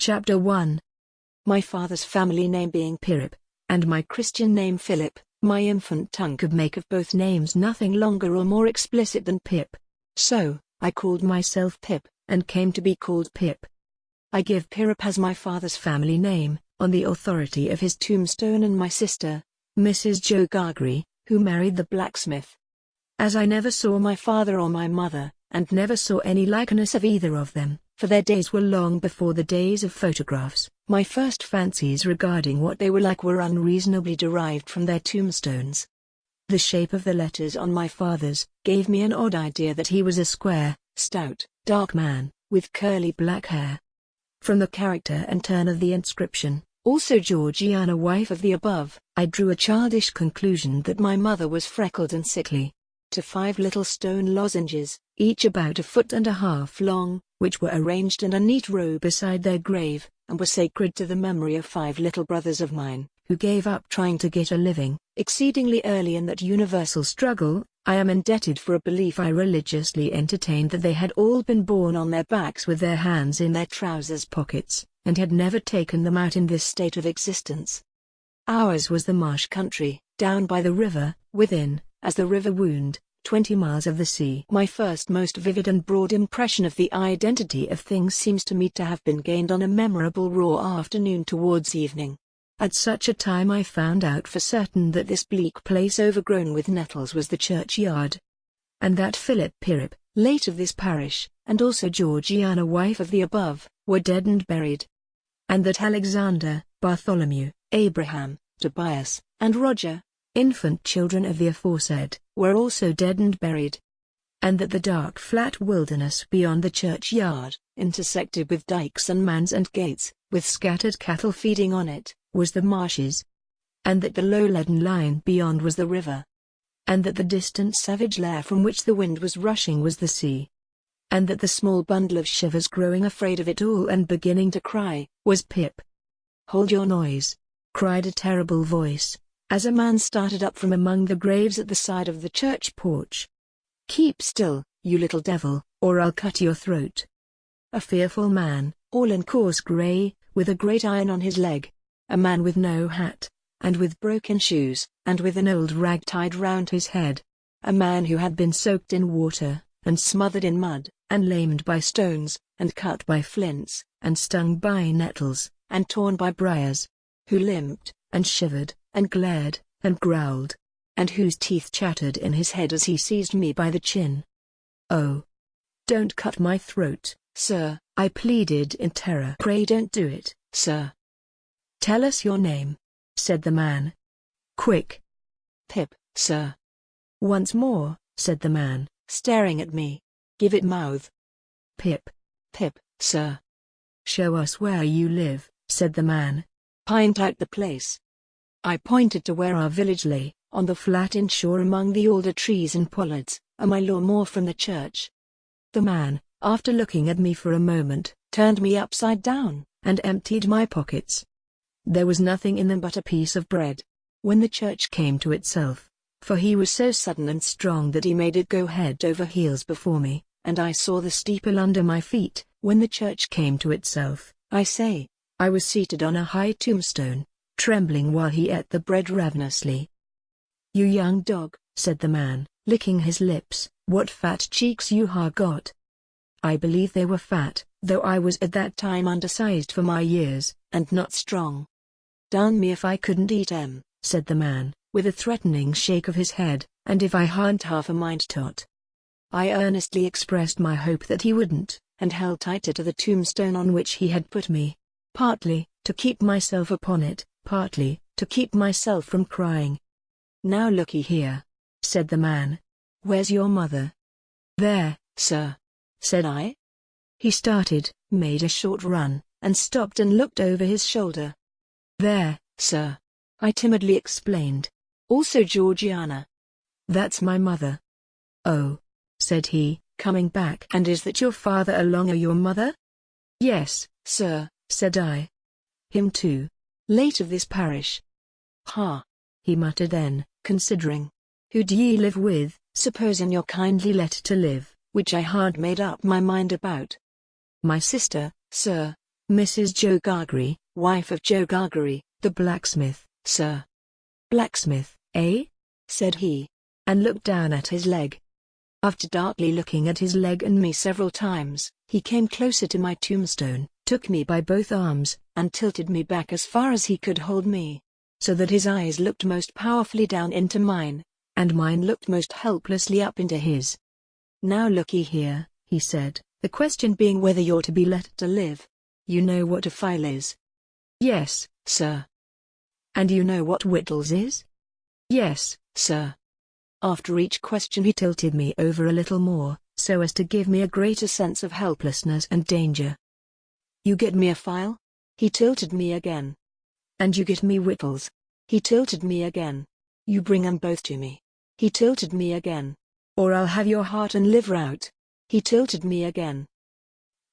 Chapter 1. My father's family name being Pirip, and my Christian name Philip, my infant tongue could make of both names nothing longer or more explicit than Pip. So, I called myself Pip, and came to be called Pip. I give Pirip as my father's family name, on the authority of his tombstone and my sister, Mrs. Joe Gargery, who married the blacksmith. As I never saw my father or my mother, and never saw any likeness of either of them, for their days were long before the days of photographs, my first fancies regarding what they were like were unreasonably derived from their tombstones. The shape of the letters on my father's gave me an odd idea that he was a square, stout, dark man, with curly black hair. From the character and turn of the inscription, also Georgiana, wife of the above, I drew a childish conclusion that my mother was freckled and sickly. To 5 little stone lozenges, each about 1.5 feet long, which were arranged in a neat row beside their grave, and were sacred to the memory of 5 little brothers of mine, who gave up trying to get a living, exceedingly early in that universal struggle. I am indebted for a belief I religiously entertained that they had all been born on their backs with their hands in their trousers pockets, and had never taken them out in this state of existence. Ours was the marsh country, down by the river, within, as the river wound, 20 miles of the sea. My first most vivid and broad impression of the identity of things seems to me to have been gained on a memorable raw afternoon towards evening. At such a time I found out for certain that this bleak place overgrown with nettles was the churchyard, and that Philip Pirip, late of this parish, and also Georgiana, wife of the above, were dead and buried, and that Alexander, Bartholomew, Abraham, Tobias, and Roger, infant children of the aforesaid, were also dead and buried, and that the dark flat wilderness beyond the churchyard, intersected with dikes and mans and gates, with scattered cattle feeding on it, was the marshes, and that the low leaden line beyond was the river, and that the distant savage lair from which the wind was rushing was the sea, and that the small bundle of shivers growing afraid of it all and beginning to cry, was Pip. "Hold your noise," cried a terrible voice, as a man started up from among the graves at the side of the church porch. "Keep still, you little devil, or I'll cut your throat." A fearful man, all in coarse grey, with a great iron on his leg, a man with no hat, and with broken shoes, and with an old rag tied round his head, a man who had been soaked in water, and smothered in mud, and lamed by stones, and cut by flints, and stung by nettles, and torn by briars, who limped, and shivered, and glared, and growled, and whose teeth chattered in his head as he seized me by the chin. "Oh, don't cut my throat, sir," I pleaded in terror. "Pray don't do it, sir." "Tell us your name," said the man. "Quick." "Pip, sir." "Once more," said the man, staring at me. "Give it mouth." "Pip." "Pip, sir." "Show us where you live," said the man. "Point out the place." I pointed to where our village lay, on the flat inshore among the alder trees and pollards, a mile or more from the church. The man, after looking at me for a moment, turned me upside down, and emptied my pockets. There was nothing in them but a piece of bread. When the church came to itself, for he was so sudden and strong that he made it go head over heels before me, and I saw the steeple under my feet. When the church came to itself, I say, I was seated on a high tombstone, trembling while he ate the bread ravenously. "You young dog," said the man, licking his lips, "what fat cheeks you ha' got." I believe they were fat, though I was at that time undersized for my years, and not strong. "Darn me if I couldn't eat 'em," said the man, with a threatening shake of his head, "and if I hadn't half a mind tot." I earnestly expressed my hope that he wouldn't, and held tighter to the tombstone on which he had put me, partly to keep myself upon it, partly to keep myself from crying. "Now looky here," said the man. "Where's your mother?" "There, sir," said I. He started, made a short run, and stopped and looked over his shoulder. "There, sir," I timidly explained. "Also Georgiana." "That's my mother." "Oh," said he, coming back. "And is that your father along o' your mother?" "Yes, sir," said I. "Him too. Late of this parish." "Ha," he muttered then, considering. "Who do ye live with, supposin' you're kindly let to live, which I ha'n't made up my mind about?" "My sister, sir," Mrs. Joe Gargery, wife of Joe Gargery, the blacksmith, sir. Blacksmith, eh? Said he, and looked down at his leg. After darkly looking at his leg and me several times, he came closer to my tombstone, took me by both arms, and tilted me back as far as he could hold me, so that his eyes looked most powerfully down into mine, and mine looked most helplessly up into his. Now looky here, he said, the question being whether you're to be let to live. You know what a file is? Yes, sir. And you know what whittles is? Yes, sir. After each question he tilted me over a little more, so as to give me a greater sense of helplessness and danger. You get me a file? He tilted me again. And you get me whittles? He tilted me again. You bring 'em both to me. He tilted me again. Or I'll have your heart and liver out. He tilted me again.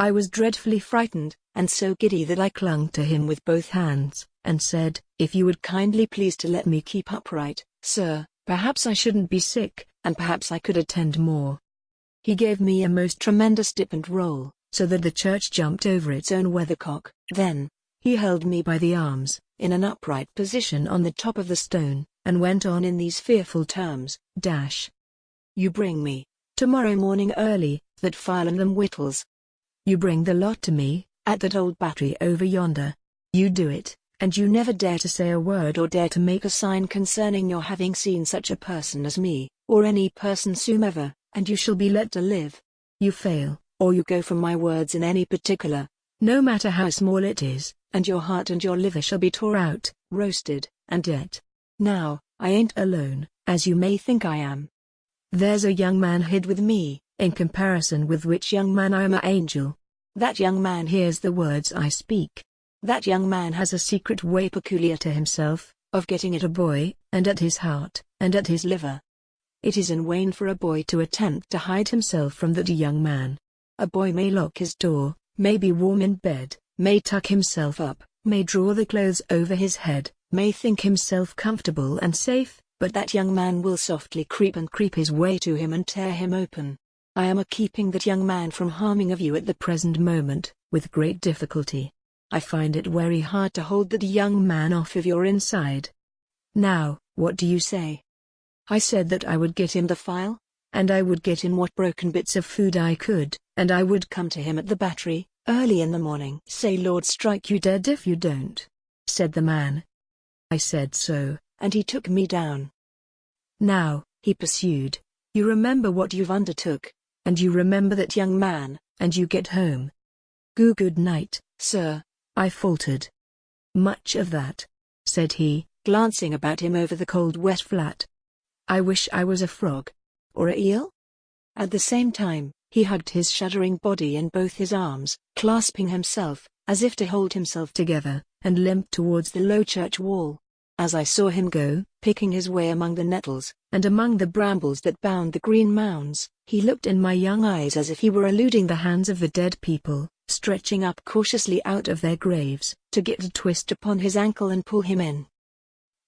I was dreadfully frightened, and so giddy that I clung to him with both hands, and said, if you would kindly please to let me keep upright, sir, perhaps I shouldn't be sick, and perhaps I could attend more. He gave me a most tremendous dip and roll, so that the church jumped over its own weathercock. Then, he held me by the arms, in an upright position on the top of the stone, and went on in these fearful terms, You bring me, tomorrow morning early, that file and them whittles. You bring the lot to me, at that old battery over yonder. You do it, and you never dare to say a word or dare to make a sign concerning your having seen such a person as me, or any person whomever, and you shall be let to live. You fail, or you go from my words in any particular, no matter how small it is, and your heart and your liver shall be tore out, roasted, and yet. Now, I ain't alone, as you may think I am. There's a young man hid with me, in comparison with which young man I am an angel. That young man hears the words I speak. That young man has a secret way peculiar to himself, of getting at a boy, and at his heart, and at his liver. It is in vain for a boy to attempt to hide himself from that young man. A boy may lock his door, may be warm in bed, may tuck himself up, may draw the clothes over his head, may think himself comfortable and safe, but that young man will softly creep his way to him and tear him open. I am keeping that young man from harming of you at the present moment, with great difficulty. I find it very hard to hold that young man off of your inside. Now, what do you say? I said that I would get him the file, and I would get in what broken bits of food I could, and I would come to him at the battery, early in the morning. Say Lord strike you dead if you don't, said the man. I said so, and he took me down. Now, he pursued, you remember what you've undertook, and you remember that young man, and you get home. Good night, sir, I faltered. Much of that, said he, glancing about him over the cold wet flat. I wish I was a frog. Or a eel? At the same time, he hugged his shuddering body in both his arms, clasping himself, as if to hold himself together, and limped towards the low church wall. As I saw him go, picking his way among the nettles, and among the brambles that bound the green mounds, he looked in my young eyes as if he were eluding the hands of the dead people, stretching up cautiously out of their graves, to get a twist upon his ankle and pull him in.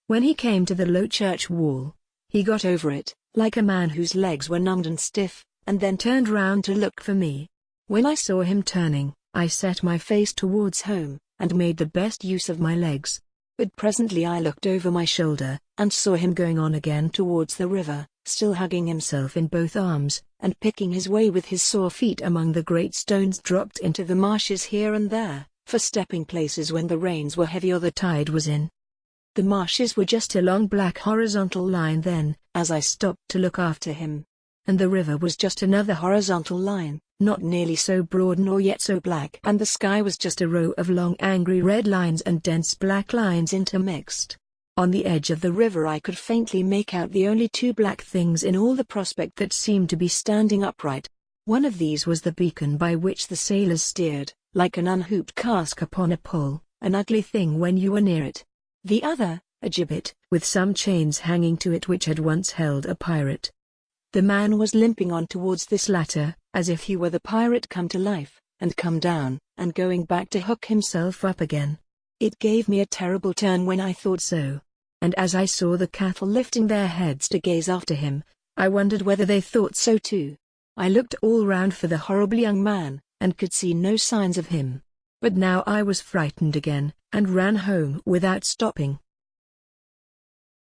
When he came to the low church wall, he got over it, like a man whose legs were numbed and stiff, and then turned round to look for me. When I saw him turning, I set my face towards home, and made the best use of my legs. But presently I looked over my shoulder, and saw him going on again towards the river, still hugging himself in both arms, and picking his way with his sore feet among the great stones dropped into the marshes here and there, for stepping places when the rains were heavy or the tide was in. The marshes were just a long black horizontal line then, as I stopped to look after him. And the river was just another horizontal line, not nearly so broad nor yet so black, and the sky was just a row of long angry red lines and dense black lines intermixed. On the edge of the river I could faintly make out the only two black things in all the prospect that seemed to be standing upright. One of these was the beacon by which the sailors steered, like an unhooped cask upon a pole, an ugly thing when you were near it. The other, a gibbet, with some chains hanging to it which had once held a pirate. The man was limping on towards this latter, as if he were the pirate come to life, and come down, and going back to hook himself up again. It gave me a terrible turn when I thought so. And as I saw the cattle lifting their heads to gaze after him, I wondered whether they thought so too. I looked all round for the horrible young man, and could see no signs of him. But now I was frightened again, and ran home without stopping.